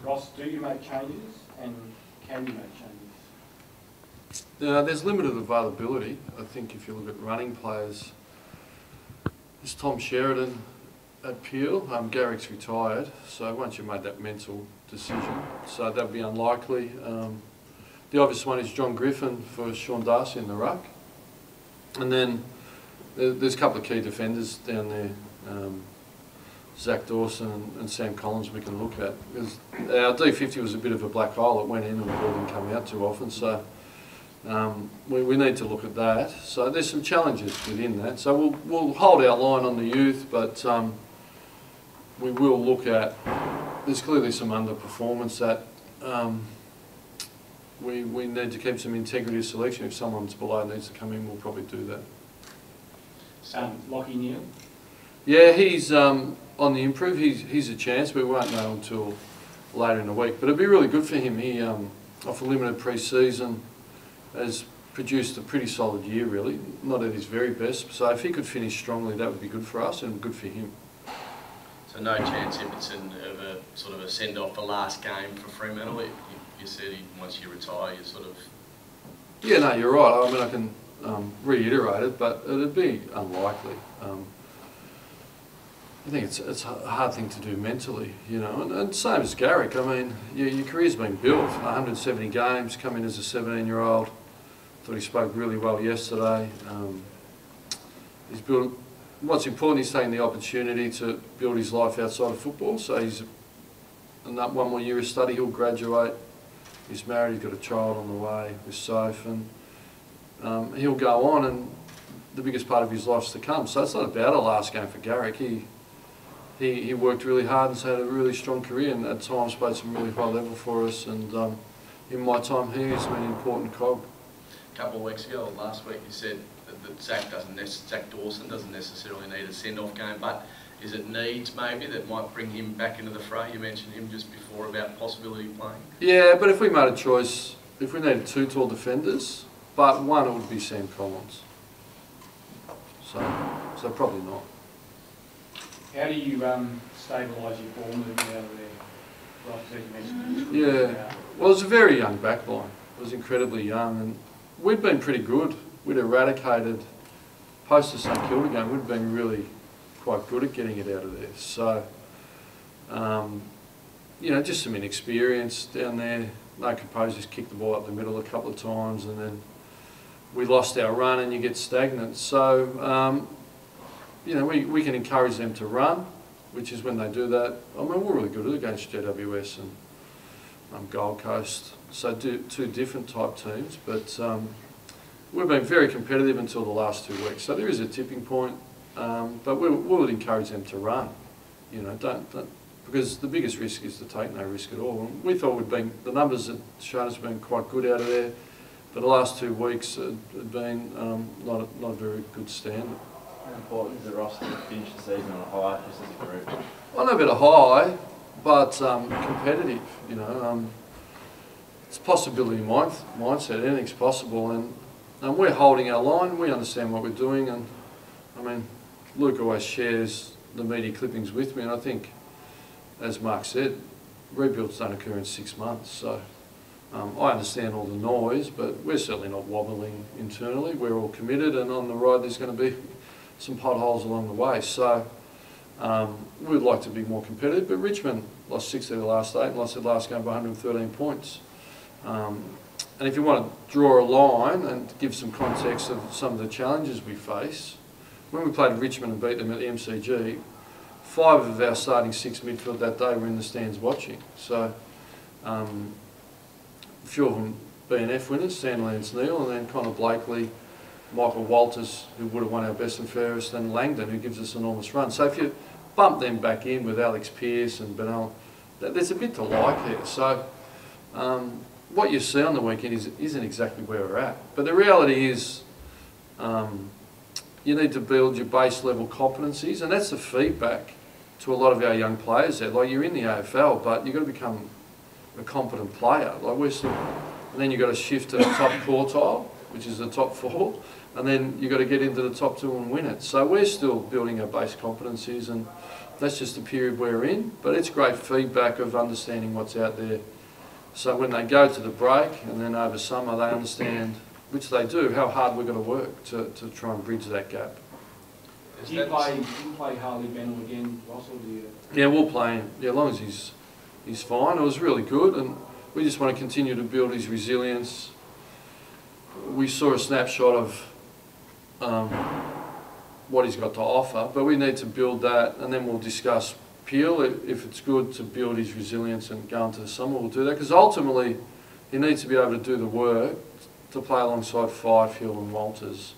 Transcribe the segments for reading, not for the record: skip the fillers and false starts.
Ross, do you make changes, and can you make changes? There's limited availability. I think if you look at running players, there's Tom Sheridan at Peel. Garrick's retired, so once you've made that mental decision, so that'd be unlikely. The obvious one is John Griffin for Sean Darcy in the ruck. And then there's a couple of key defenders down there, Zach Dawson and Sam Collins we can look at. Because our D50 was a bit of a black hole. It went in and the ball didn't come out too often, so we need to look at that. So there's some challenges within that. So we'll hold our line on the youth, but we will look at, there's clearly some underperformance that we need to keep some integrity of selection. If someone's below needs to come in, we'll probably do that. Lockie Neal? Yeah, he's on the improve. He's a chance, but we won't know until later in the week. But it'd be really good for him. He, off a limited pre-season, has produced a pretty solid year, really. Not at his very best. So if he could finish strongly, that would be good for us and good for him. So no chance, Ibbotson, of a sort of a send-off the last game for Fremantle? You said once you retire, you sort of... Yeah, no, you're right. I mean, I can reiterate it, but it'd be unlikely. I think it's a hard thing to do mentally, you know, and same as Garrick. I mean, your career's been built. 170 games, come in as a 17-year-old. Thought he spoke really well yesterday. He's built. What's important, he's taking the opportunity to build his life outside of football. So he's one more year of study. He'll graduate. He's married. He's got a child on the way with Soph, and he'll go on. And the biggest part of his life's to come. So it's not about a last game for Garrick. He worked really hard and's had a really strong career, and at times played some really high level for us. And in my time here, he's been an important cog. A couple of weeks ago, or last week, you said that Zach Dawson doesn't necessarily need a send-off game, but is it needs maybe that might bring him back into the fray? You mentioned him just before about possibility of playing. Yeah, but if we made a choice, if we needed two tall defenders, but one, it would be Sam Collins. So probably not. How do you stabilise your ball movement out of there? Like you mentioned. Yeah, well, it was a very young back line. It was incredibly young, and we'd been pretty good. We'd eradicated, post the St Kilda game, we'd been really quite good at getting it out of there. So, you know, just some inexperience down there. No composers, kicked the ball up the middle a couple of times, and then we lost our run and you get stagnant. So, you know, we can encourage them to run, which is when they do that. I mean, we're really good at it against GWS and Gold Coast. So two different type teams, but we've been very competitive until the last 2 weeks. So there is a tipping point, but we would encourage them to run. You know, don't because the biggest risk is to take no risk at all. And we thought the numbers that shown us have been quite good out of there, but the last 2 weeks had been not a very good standard. How important is the roster to finish the season on a high, just as a group? I know a bit of high, but competitive. You know, it's a possibility mindset. Anything's possible, and we're holding our line. We understand what we're doing, and I mean, Luke always shares the media clippings with me, and I think, as Mark said, rebuilds don't occur in 6 months. So I understand all the noise, but we're certainly not wobbling internally. We're all committed, and on the ride there's going to be some potholes along the way. So we'd like to be more competitive, but Richmond lost 6 of their last 8 and lost their last game by 113 points. And if you want to draw a line and give some context of some of the challenges we face, when we played Richmond and beat them at the MCG, 5 of our starting 6 midfield that day were in the stands watching. So a few of them BNF winners, Stan Lance-Neil, and then Connor Blakely, Michael Walters, who would have won our best and fairest, and Langdon, who gives us an enormous run. So if you bump them back in with Alex Pearce and Benal, there's a bit to like here. So what you see on the weekend isn't exactly where we're at. But the reality is you need to build your base level competencies, and that's the feedback to a lot of our young players there. Like, you're in the AFL, but you've got to become a competent player. Like, we're still, and then you've got to shift to the top quartile, which is the top 4, and then you've got to get into the top 2 and win it. So we're still building our base competencies, and that's just the period we're in, but it's great feedback of understanding what's out there. So when they go to the break and then over summer they understand, which they do, how hard we're going to work to try and bridge that gap. Do you play Harley Bennell again, Ross, or do you? Yeah, we'll play him. Yeah, as long as he's fine. It was really good, and we just want to continue to build his resilience. We saw a snapshot of what he's got to offer, but we need to build that, and then we'll discuss Peel. If it's good to build his resilience and go into the summer, we'll do that, because ultimately he needs to be able to do the work to play alongside Fifield and Walters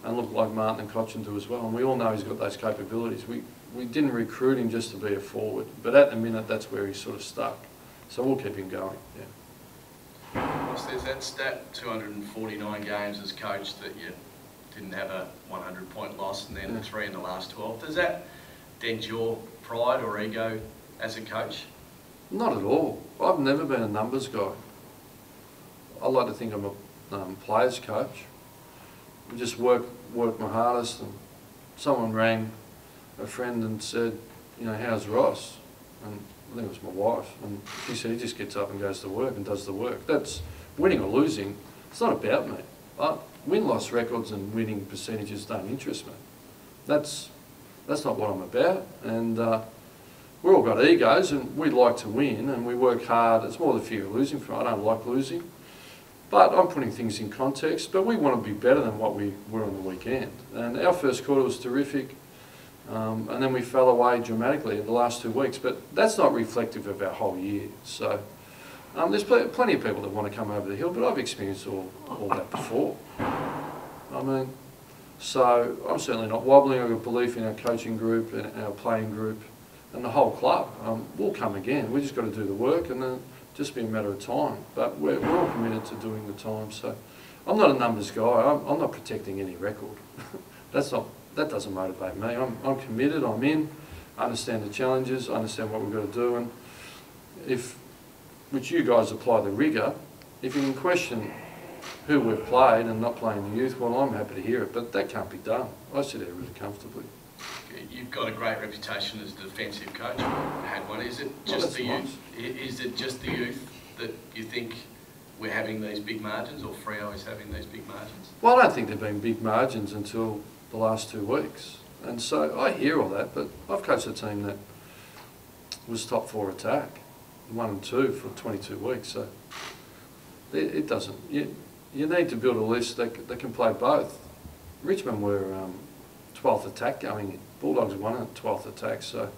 and look like Martin and Cochin do as well. And we all know he's got those capabilities. We didn't recruit him just to be a forward, but at the minute that's where he's sort of stuck. So we'll keep him going, yeah. Ross, there's that stat, 249 games as coach, that you didn't have a 100-point loss, and then 3 in the last 12. Does that dent your pride or ego as a coach? Not at all. I've never been a numbers guy. I like to think I'm a players coach. I just work my hardest, and someone rang a friend and said, you know, how's Ross? And I think it was my wife, and she said he just gets up and goes to work and does the work. That's winning or losing. It's not about me. Win-loss records and winning percentages don't interest me. That's not what I'm about. And we've all got egos, and we like to win, and we work hard. It's more the fear of losing for me. I don't like losing. But I'm putting things in context, but we want to be better than what we were on the weekend. And our first quarter was terrific, and then we fell away dramatically in the last 2 weeks, but that's not reflective of our whole year. So there's plenty of people that want to come over the hill, but I've experienced all that before. I mean, so I'm certainly not wobbling. I've got belief in our coaching group and our playing group and the whole club. We'll come again. We just got to do the work, and then just be a matter of time. But we're all committed to doing the time. So I'm not a numbers guy. I'm not protecting any record. That doesn't motivate me. I'm committed. I'm in. I understand the challenges. I understand what we've got to do. And which you guys apply the rigour, if you can question who we've played and not playing the youth, well, I'm happy to hear it. But that can't be done. I sit there really comfortably. You've got a great reputation as a defensive coach. Had one. Is it just the youth? Is it just the youth that you think we're having these big margins, or Freo is having these big margins? Well, I don't think there've been big margins until the last 2 weeks, and so I hear all that. But I've coached a team that was top 4 attack, 1 and 2 for 22 weeks. So it doesn't. You need to build a list that can play both. Richmond were 12th attack going in. Bulldogs won at 12th attack, so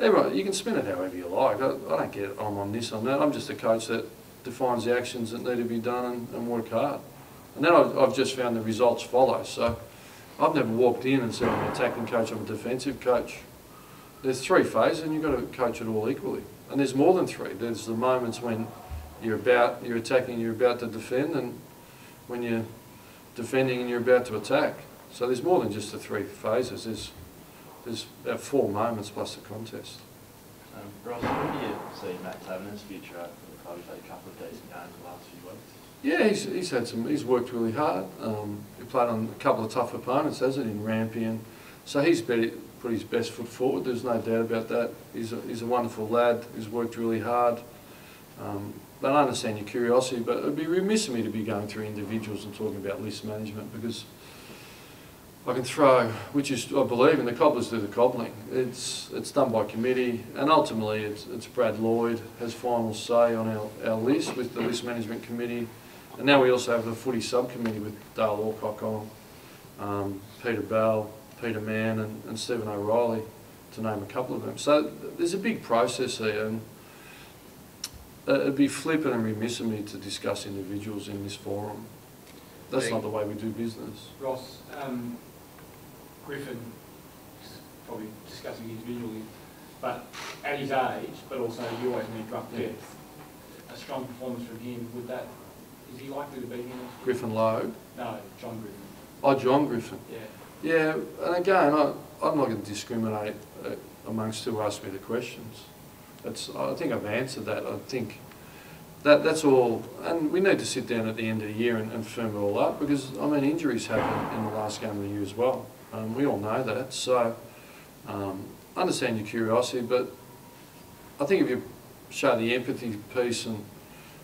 everyone, you can spin it however you like. I don't get I'm on this, on that. I'm just a coach that defines the actions that need to be done and work hard. And then I've just found the results follow. So I've never walked in and said I'm an attacking coach, I'm a defensive coach. There's 3 phases, and you've got to coach it all equally. And there's more than 3. There's the moments when you're attacking, you're about to defend, and when you're defending and you're about to attack. So there's more than just the 3 phases. There's about 4 moments plus the contest. Ross, where do you see Matt Taverner's future at for the club? He's had a couple of decent games the last few weeks. Yeah, he's worked really hard. He played on a couple of tough opponents, hasn't he, in Rampion. So he's put his best foot forward, there's no doubt about that. He's a wonderful lad, he's worked really hard. But I understand your curiosity, but it would be remiss of me to be going through individuals and talking about list management, because I can throw, which is, I believe, and the cobblers do the cobbling. It's done by committee, and ultimately it's Brad Lloyd has final say on our list with the list management committee. And now we also have the footy subcommittee with Dale Alcock on, Peter Bell, Peter Mann and Stephen O'Reilly, to name a couple of them. So there's a big process here, and it'd be flippant and remiss of me to discuss individuals in this forum. That's not the way we do business. Ross, Griffin, probably discussing individually, but at his age, but also you always need rough depth. A strong performance from him, is he likely to be here? Griffin Logue? No, John Griffin. Oh, John Griffin. Yeah. Yeah, and again, I'm not going to discriminate amongst who asked me the questions. I think I've answered that. I think that's all, and we need to sit down at the end of the year and firm it all up, because, I mean, injuries happen in the last game of the year as well. We all know that, so I'm understand your curiosity, but I think if you show the empathy piece and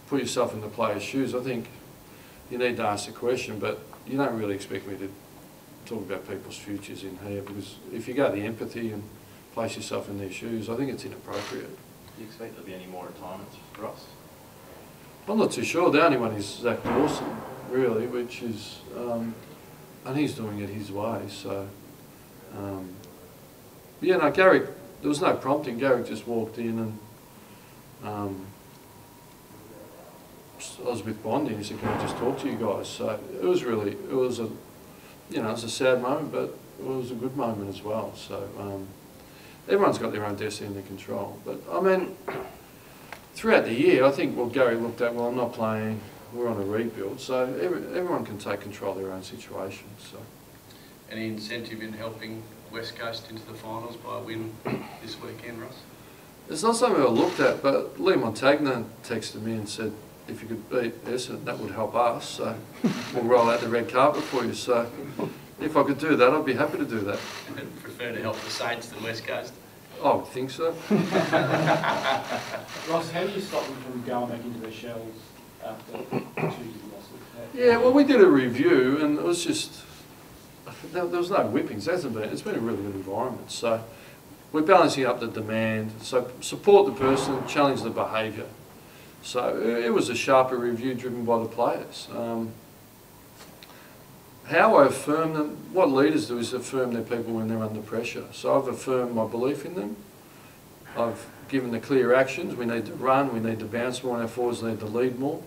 put yourself in the player's shoes, I think you need to ask the question, but you don't really expect me to talk about people's futures in here, because if you go the empathy and place yourself in their shoes, I think it's inappropriate. Do you expect there'll be any more retirements for Ross? I'm not too sure. The only one is Zach Dawson, really, which is, and he's doing it his way, so. Yeah, no, Garrick, there was no prompting. Garrick just walked in and I was with Bondi and he said, "Can I just talk to you guys?" So it was really, it was a sad moment, but it was a good moment as well. So everyone's got their own destiny in their control. But I mean, throughout the year, I think what Gary looked at, well, I'm not playing, we're on a rebuild, so everyone can take control of their own situation. So. Any incentive in helping West Coast into the finals by a win this weekend, Ross? It's not something I looked at, but Lee Montagna texted me and said, if you could beat Essendon, that would help us. So we'll roll out the red carpet for you. So if I could do that, I'd be happy to do that. I'd prefer to help the Saints than West Coast? I would think so. Ross, how do you stop them from going back into their shells after 2 years losses? Yeah, well, we did a review and it was just, there was no whippings. It's been a really good environment. So we're balancing up the demand. So support the person, challenge the behaviour. So it was a sharper review driven by the players. How I affirm them, what leaders do is affirm their people when they're under pressure. So I've affirmed my belief in them. I've given the clear actions. We need to run, we need to bounce more, and our forwards need to lead more.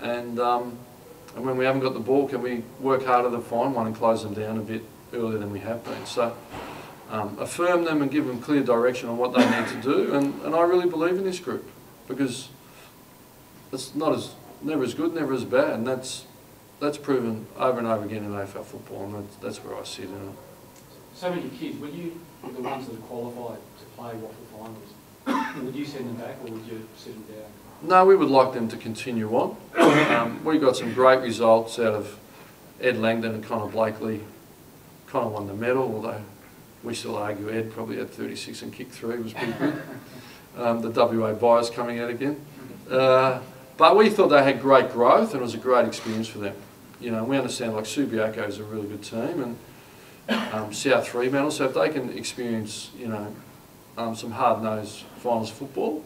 And when we haven't got the ball, can we work harder to find one and close them down a bit earlier than we have been. So affirm them and give them clear direction on what they need to do. And I really believe in this group, because it's never as good, never as bad, and that's proven over and over again in AFL football, and that's where I sit in it. So many kids, would you, the ones that are qualified to play Waffle Finals, would you send them back or would you sit them down? No, we would like them to continue on. We got some great results out of Ed Langdon and Connor Blakely. Connor won the medal, although we still argue Ed probably had 36 and kicked 3, was pretty good. The WA bias coming out again. But we thought they had great growth and it was a great experience for them. You know, we understand like Subiaco is a really good team and South Fremantle, so if they can experience, you know, some hard-nosed finals football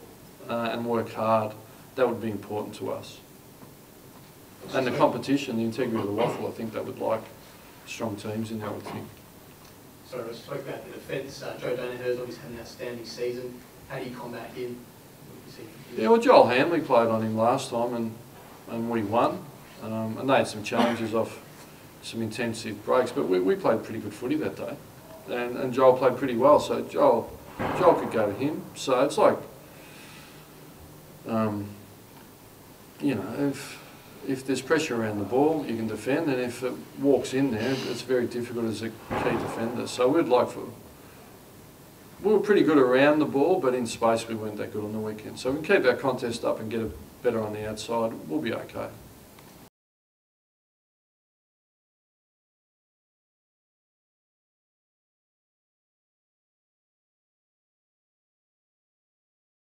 and work hard, that would be important to us. And the competition, the integrity of the Waffle, I think they would like strong teams in there, I would think. Sorry, I spoke about the defence. Joe Danaher's obviously had an outstanding season. How do you combat him? Yeah, well, Joel Hanley played on him last time and we won. And they had some challenges off some intensive breaks, but we played pretty good footy that day. And Joel played pretty well, so Joel could go to him. So it's like, you know, if there's pressure around the ball, you can defend, and if it walks in there, it's very difficult as a key defender. So we were pretty good around the ball, but in space we weren't that good on the weekend. So we can keep our contest up and get it better on the outside, we'll be okay.